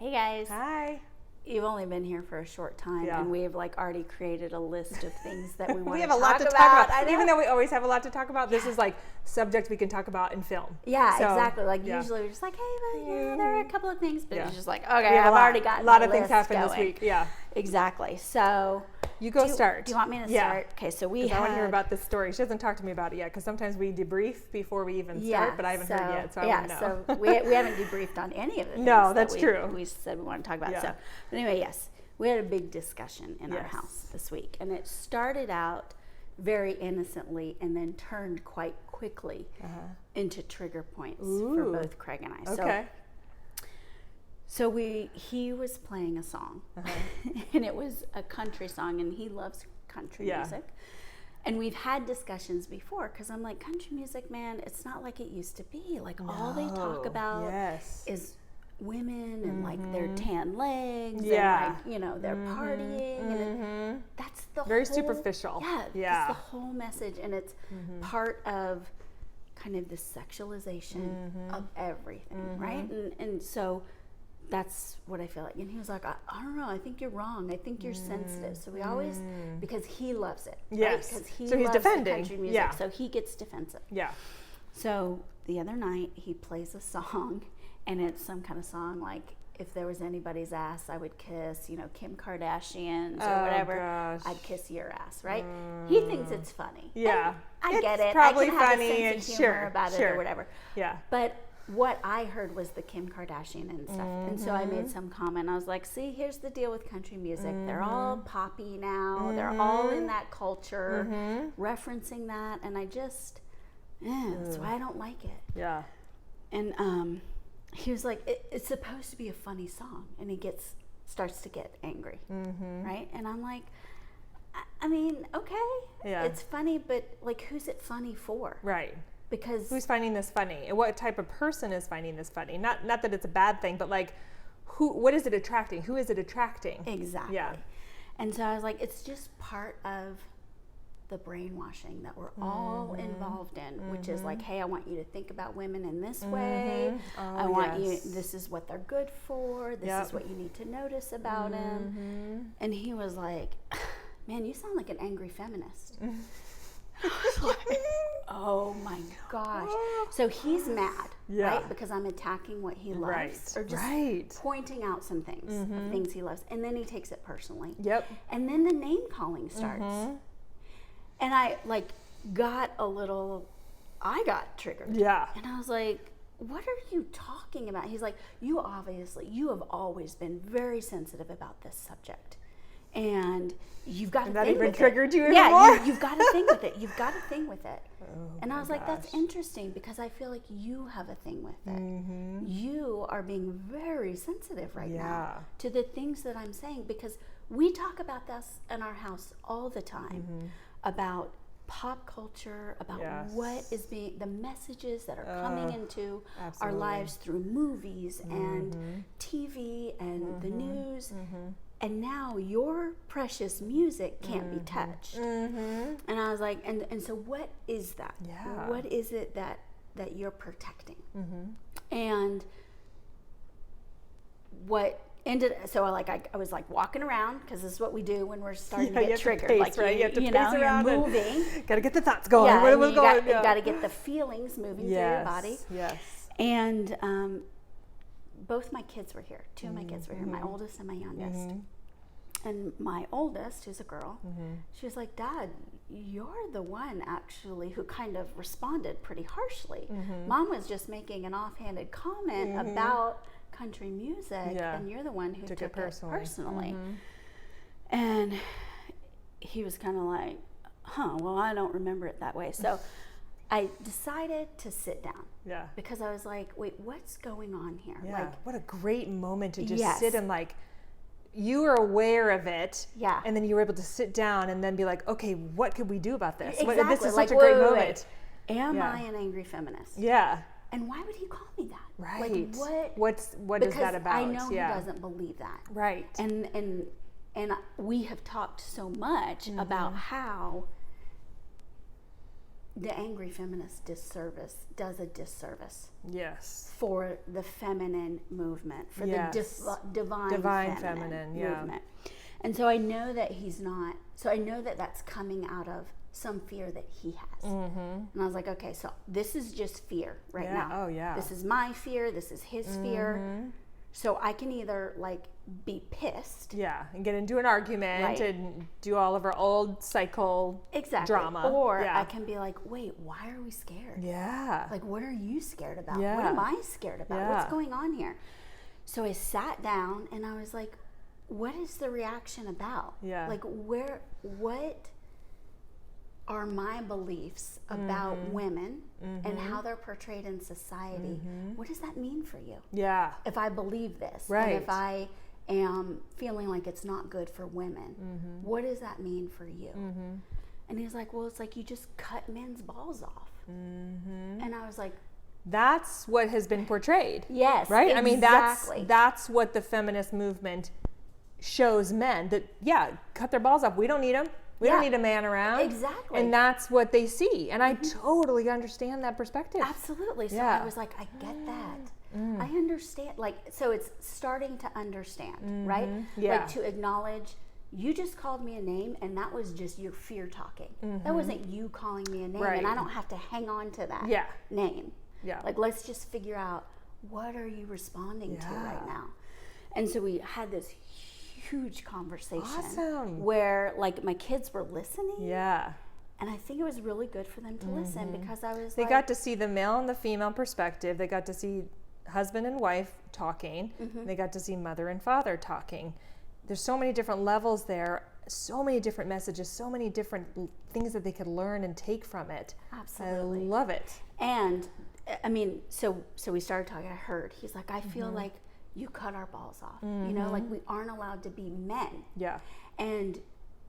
Hey guys. Hi. You've only been here for a short time, and we've already created a list of things that we want we have to a lot to talk about. Even though we always have a lot to talk about, this is like subject we can talk about in film. Yeah, so, exactly. Usually we're just like, hey, but there are a couple of things, but it's just like, okay, I've already got a lot of things happened this week. Yeah, exactly. So you start. Do you want me to start? Okay, so I want to hear about this story. She hasn't talked to me about it yet because sometimes we debrief before we even start, but I haven't heard yet, so I want to know. So we haven't debriefed on any of it. No, that's true. We said we want to talk about. So, but anyway, yes. We had a big discussion in our house this week, and it started out very innocently and then turned quite quickly into trigger points for both Craig and I. Okay. So he was playing a song, and it was a country song, and he loves country music. And we've had discussions before, because I'm like, country music, man, it's not like it used to be. Like, all they talk about is women and like their tan legs and like, they're partying and that's the very whole, superficial. That's the whole message, and it's part of kind of the sexualization of everything, right? And so that's what I feel like. And he was like, I don't know, I think you're wrong, I think you're sensitive. So we always, because he loves it, right? Because he loves defending the country music, so he gets defensive. So the other night he plays a song, and it's some kind of song like, if there was anybody's ass I would kiss, Kim Kardashian's or whatever, I'd kiss your ass, right? He thinks it's funny. Yeah. And I get it. Probably I can have funny a sense of humor about it or whatever. Yeah. But what I heard was the Kim Kardashian and stuff. And so I made some comment. I was like, see, here's the deal with country music. They're all poppy now. They're all in that culture, referencing that. And I just, that's why I don't like it. Yeah. And he was like, it's supposed to be a funny song, and he starts to get angry, right? And I'm like, I mean, okay, it's funny, but like, who's it funny for? Right. Because who's finding this funny, and what type of person is finding this funny? Not that it's a bad thing, but like, what is it attracting? Who is it attracting? Exactly. Yeah. And so I was like, it's just part of the brainwashing that we're all involved in, which is like, hey, I want you to think about women in this way. I want you, this is what they're good for. This is what you need to notice about them. And he was like, man, you sound like an angry feminist. I was like, oh my gosh. So he's mad, right? Because I'm attacking what he loves, or just pointing out some things, of things he loves. And then he takes it personally. Yep. And then the name calling starts. And I got triggered. Yeah. And I was like, what are you talking about? He's like, you have always been very sensitive about this subject. And you've got to think with it. That even triggered you even more? You've got to think with it. You've got to think with it. And I was like, that's interesting, because I feel like you have a thing with it. You are being very sensitive right now to the things that I'm saying, because we talk about this in our house all the time. About pop culture, about what is the messages that are coming into our lives through movies and TV and the news. And now your precious music can't be touched. And I was like, and so what is that? What is it that you're protecting? And what ended, so I was like walking around, because this is what we do when we're starting to get triggered. You have to pace around, you're moving. Got to get the thoughts going. You got to get the feelings moving through your body. Yes. And both my kids were here. Two of my kids were here, my oldest and my youngest. And my oldest, who's a girl, she was like, Dad, you're the one actually who kind of responded pretty harshly. Mom was just making an offhanded comment about country music, and you're the one who took it personally. And he was kind of like, well, I don't remember it that way. So I decided to sit down. Because I was like, wait, what's going on here? What a great moment to just sit and you were aware of it, and then you were able to sit down and then be like, okay, what could we do about this? Exactly. This is such a great moment. Am I an angry feminist? Yeah. And why would he call me that? Right. What is that about? I know he doesn't believe that. Right. And we have talked so much about how the Angry Feminist does a disservice. Yes. For the feminine movement, for the divine feminine movement. And so I know that he's not, so I know that that's coming out of some fear that he has. And I was like, okay, so this is just fear right now. Oh, yeah. This is my fear. This is his fear. So I can either like be pissed. Yeah, and get into an argument and do all of our old cycle drama. Or I can be like, wait, why are we scared? Yeah. Like, what are you scared about? What am I scared about? What's going on here? So I sat down and I was like, what is the reaction about? Yeah. Like, what are my beliefs about women and how they're portrayed in society? What does that mean for you? Yeah. If I believe this, right. and if I am feeling like it's not good for women, what does that mean for you? And he's like, well, it's like you just cut men's balls off. And I was like, that's what has been portrayed. Yes, right? Exactly. I mean, that's what the feminist movement shows men, that, cut their balls off. We don't need them. We don't need a man around. Exactly. And that's what they see. And I totally understand that perspective. Absolutely. So I was like, I get that. I understand. Like, so it's starting to understand, right? Yeah. Like, to acknowledge, you just called me a name and that was just your fear talking. That wasn't you calling me a name. Right. And I don't have to hang on to that name. Yeah. Like, let's just figure out, what are you responding to right now? And so we had this huge conversation where, like, my kids were listening. Yeah. And I think it was really good for them to listen, because I was They got to see the male and the female perspective. They got to see husband and wife talking. They got to see mother and father talking. There's so many different levels there, so many different messages, so many different things that they could learn and take from it. Absolutely. I love it. And I mean, so we started talking. I heard, he's like, I feel like you cut our balls off. You know, like, we aren't allowed to be men. Yeah. And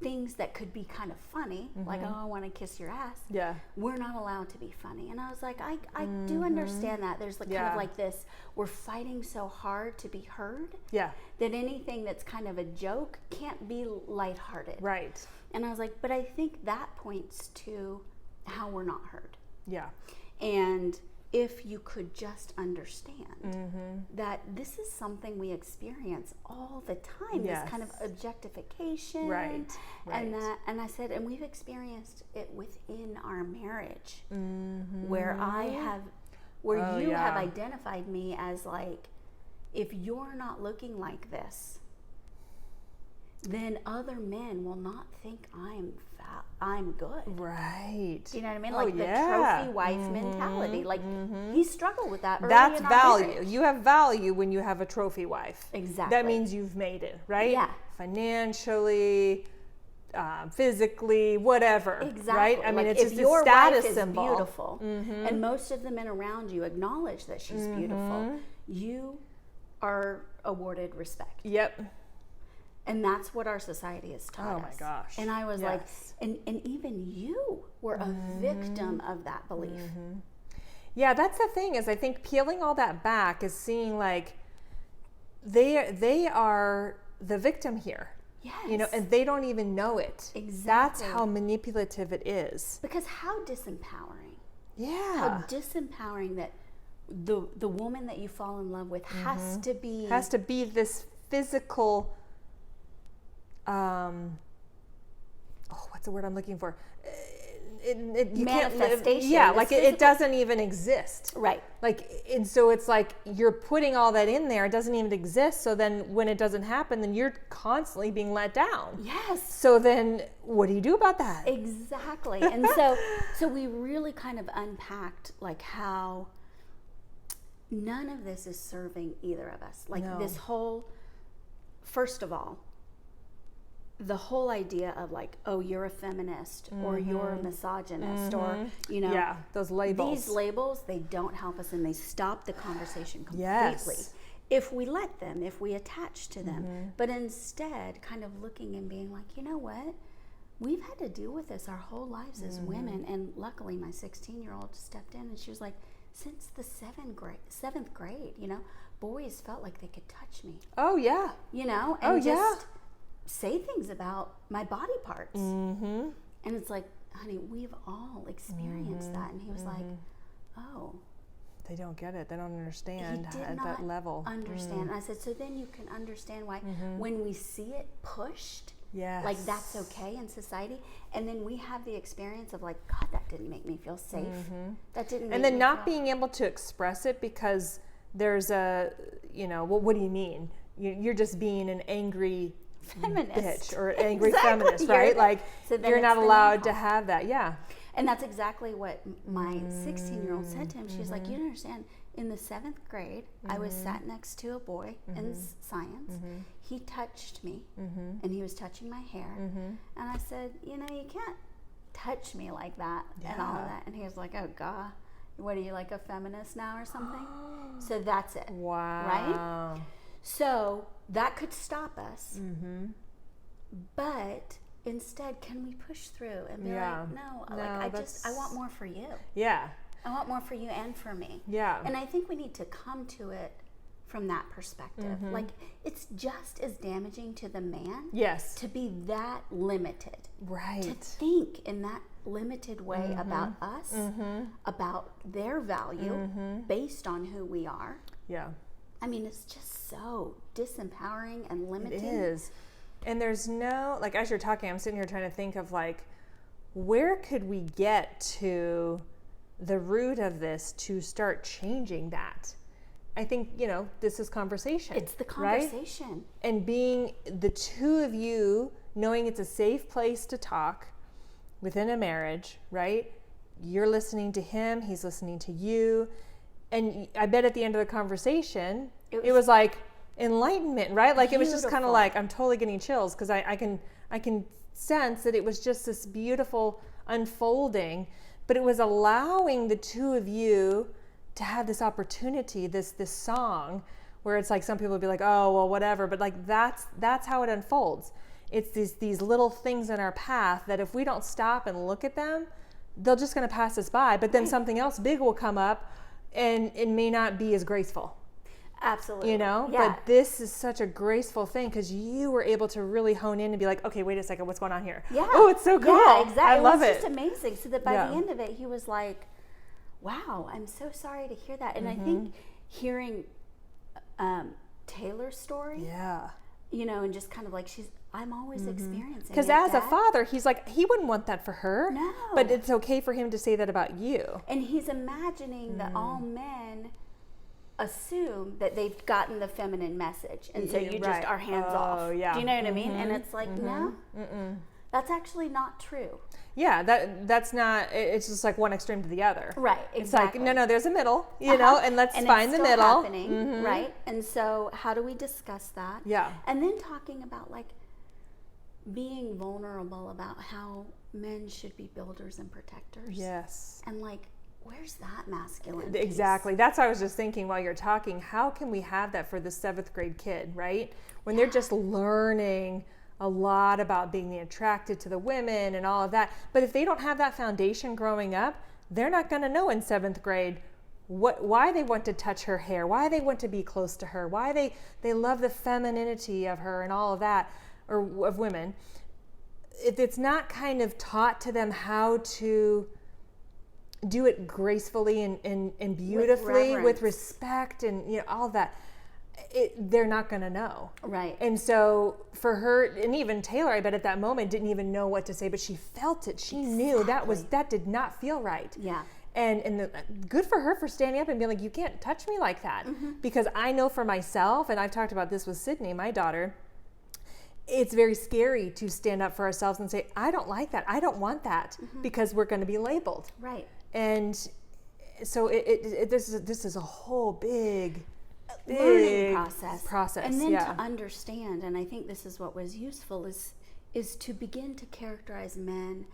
things that could be kind of funny, like, oh, I want to kiss your ass. Yeah. We're not allowed to be funny. And I was like, I do understand that. There's like kind of like this, we're fighting so hard to be heard. Yeah. That anything that's kind of a joke can't be lighthearted. Right. And I was like, but I think that points to how we're not heard. Yeah. And if you could just understand that this is something we experience all the time, this kind of objectification, right. And I said, and we've experienced it within our marriage, where you have identified me as, like, if you're not looking like this, then other men will not think I'm good. Right. Do you know what I mean? Like the trophy wife mentality. Like, he struggled with that early That's in our value. marriage. You have value when you have a trophy wife. Exactly. That means you've made it, right? Yeah. Financially, physically, whatever. Exactly. Right? I mean, like, it's if just your a status wife is symbol. Beautiful, and most of the men around you acknowledge that she's beautiful, you are awarded respect. Yep. And that's what our society has taught us. Oh my gosh. And I was like, and even you were a victim of that belief. Yeah, that's the thing, is I think peeling all that back is seeing, like, they are the victim here. Yes. You know, and they don't even know it. Exactly. That's how manipulative it is. Because how disempowering. Yeah. How disempowering that the woman that you fall in love with has to be this physical what's the word I'm looking for? You can't live, like it doesn't even exist. Right. Like, and so it's like you're putting all that in there. It doesn't even exist. So then when it doesn't happen, then you're constantly being let down. Yes. So then what do you do about that? Exactly. And so we really kind of unpacked, like, how none of this is serving either of us. Like, this whole, first of all, the whole idea of, like, oh, you're a feminist or you're a misogynist or, you know, those labels. These labels, they don't help us, and they stop the conversation completely. Yes. If we let them, if we attach to them. But instead, kind of looking and being like, you know what? We've had to deal with this our whole lives as women. And luckily, my 16-year-old stepped in and she was like, since the seventh grade, you know, boys felt like they could touch me. Oh, yeah. You know? And just say things about my body parts. And it's like, honey, we've all experienced that. And he was like, oh. They don't get it. They don't understand at that level. Understand. And I said, so then you can understand why when we see it pushed, like that's okay in society, and then we have the experience of like, God, that didn't make me feel safe. That didn't. Make and then me not being able to express it because there's a, well, what do you mean? You're just being an angry feminist bitch or angry feminist, right? Like so you're not allowed to have that. Yeah. And that's exactly what my 16-year-old said to him. She was like, you don't understand. In the 7th grade, I was sat next to a boy in science. He touched me, and he was touching my hair. And I said, you can't touch me like that and all of that. And he was like, oh, God, what are you, like a feminist now or something? So that's it. Wow. Right? So that could stop us. But instead, can we push through and be like, no, like I want more for you. Yeah. I want more for you and for me. Yeah. And I think we need to come to it from that perspective. Like, it's just as damaging to the man to be that limited. Right. To think in that limited way about us, about their value based on who we are. Yeah. I mean, it's just so disempowering and limiting. It is. And there's no, like, as you're talking, I'm sitting here trying to think of, like, where could we get to the root of this to start changing that? I think, this is conversation. It's the conversation. Right? And being the two of you, knowing it's a safe place to talk within a marriage, right? You're listening to him, he's listening to you. And I bet at the end of the conversation, it was like, enlightenment, right? Like beautiful. It was just kind of like, I'm totally getting chills because I can sense that it was just this beautiful unfolding, but it was allowing the two of you to have this opportunity, this song where it's like some people would be like, oh, well, whatever, but like that's how it unfolds. It's these little things in our path that if we don't stop and look at them, they're just going to pass us by, but then something else big will come up and it may not be as graceful. Absolutely. But this is such a graceful thing because you were able to really hone in and be like, okay, wait a second, what's going on here? Yeah. Oh, it's so cool. Yeah, exactly. I love it. It was just amazing. So that by the end of it, he was like, wow, I'm so sorry to hear that. And I think hearing Taylor's story, and just kind of like I'm always experiencing it. Because as a father, he's like, he wouldn't want that for her. No. But it's okay for him to say that about you. And he's imagining that all men assume that they've gotten the feminine message, and so you just are hands off. Yeah. Do you know what I mean? And it's like, no, that's actually not true. Yeah, that's not. It's just like one extreme to the other. Right. Exactly. It's like no, there's a middle, and let's find the middle. Happening, right? And so, how do we discuss that? Yeah. And then talking about like being vulnerable about how men should be builders and protectors. Yes. And like, where's that masculine Exactly. piece? That's what I was just thinking while you're talking. How can we have that for the 7th grade kid, right? When they're just learning a lot about being attracted to the women and all of that. But if they don't have that foundation growing up, they're not going to know in 7th grade why they want to touch her hair, why they want to be close to her, why they love the femininity of her and all of that, or of women. If it's not kind of taught to them how to do it gracefully and beautifully with respect and all that, they're not going to know. Right. And so for her, and even Taylor, I bet at that moment didn't even know what to say, but she felt it. She knew that did not feel right. Yeah. And good for her for standing up and being like, you can't touch me like that. Because I know for myself, and I've talked about this with Sydney, my daughter, it's very scary to stand up for ourselves and say, I don't like that. I don't want that, because we're going to be labeled. Right. And so this is a whole big learning process. And then to understand, and I think this is what was useful, is to begin to characterize men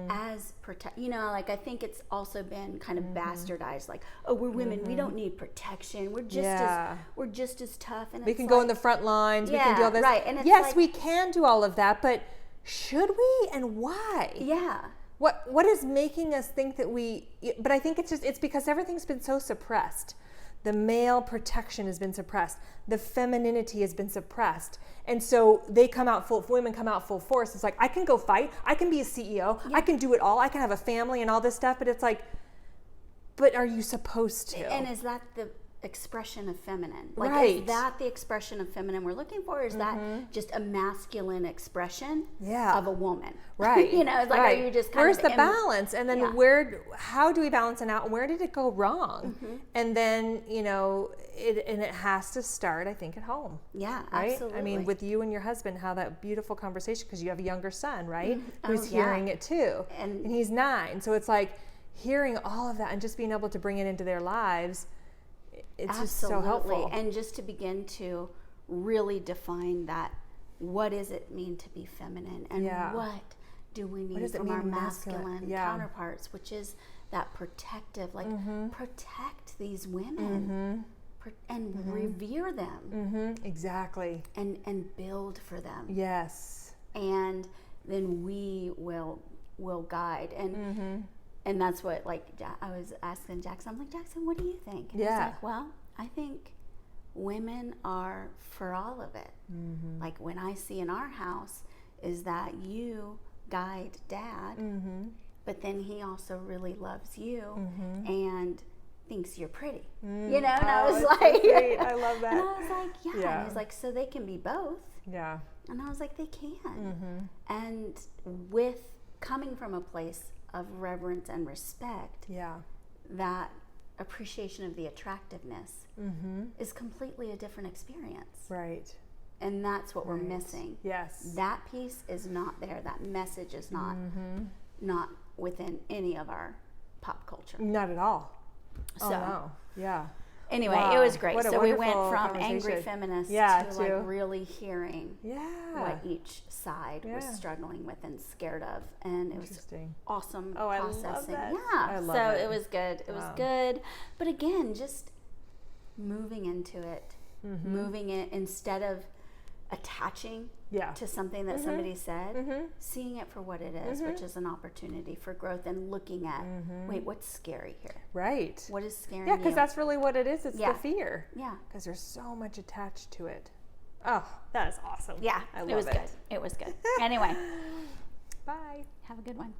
as like I think it's also been kind of bastardized, like, oh, we're women, we don't need protection, we're just as tough, and we can go in the front lines, we can do all this, right? And it's yes, like, we can do all of that, but should we, and why? Yeah. What is making us think that we? But I think it's because everything's been so suppressed The male protection has been suppressed. The femininity has been suppressed. And so women come out full force. It's like, I can go fight. I can be a CEO. I can do it all. I can have a family and all this stuff. But it's like, but are you supposed to? And is that the expression of feminine? Right. Is that the expression of feminine we're looking for? Or is that just a masculine expression of a woman? Right. It's like, are you just kind Where's of... the balance? And then how do we balance it out? Where did it go wrong? And then, it has to start, I think, at home. Yeah, right? absolutely. I mean, with you and your husband, how that beautiful conversation, because you have a younger son, right? Who's hearing it too. And he's 9. So it's like hearing all of that and just being able to bring it into their lives. It's just so helpful. And just to begin to really define that, what does it mean to be feminine? And what do we need from our masculine counterparts, which is that protective, protect these women and revere them. Exactly. And build for them. Yes. And then we will guide. And that's what, I was asking Jackson, I'm like, Jackson, what do you think? And he's like, well, I think women are for all of it. Like, when I see in our house is that you guide Dad, but then he also really loves you and thinks you're pretty. And I was like, great. I love that. And I was like, yeah. And he's like, so they can be both. Yeah. And I was like, they can. And with coming from a place of reverence and respect, that appreciation of the attractiveness is completely a different experience. Right. And that's what we're missing. Yes. That piece is not there. That message is not within any of our pop culture. Not at all. So, oh, no. Yeah. Anyway, it was great. So we went from Angry Feminist to really hearing what each side was struggling with and scared of, and it was awesome processing. I love that. Yeah, so it was good. It was good, but again, just moving into it, moving it instead of attaching to something that somebody said, seeing it for what it is, which is an opportunity for growth, and looking at, wait, what's scary here? Right. What is scaring you? Yeah, because that's really what it is. It's the fear. Yeah. Because there's so much attached to it. Oh, that is awesome. Yeah, I love it was good. It was good. Anyway. Bye. Have a good one.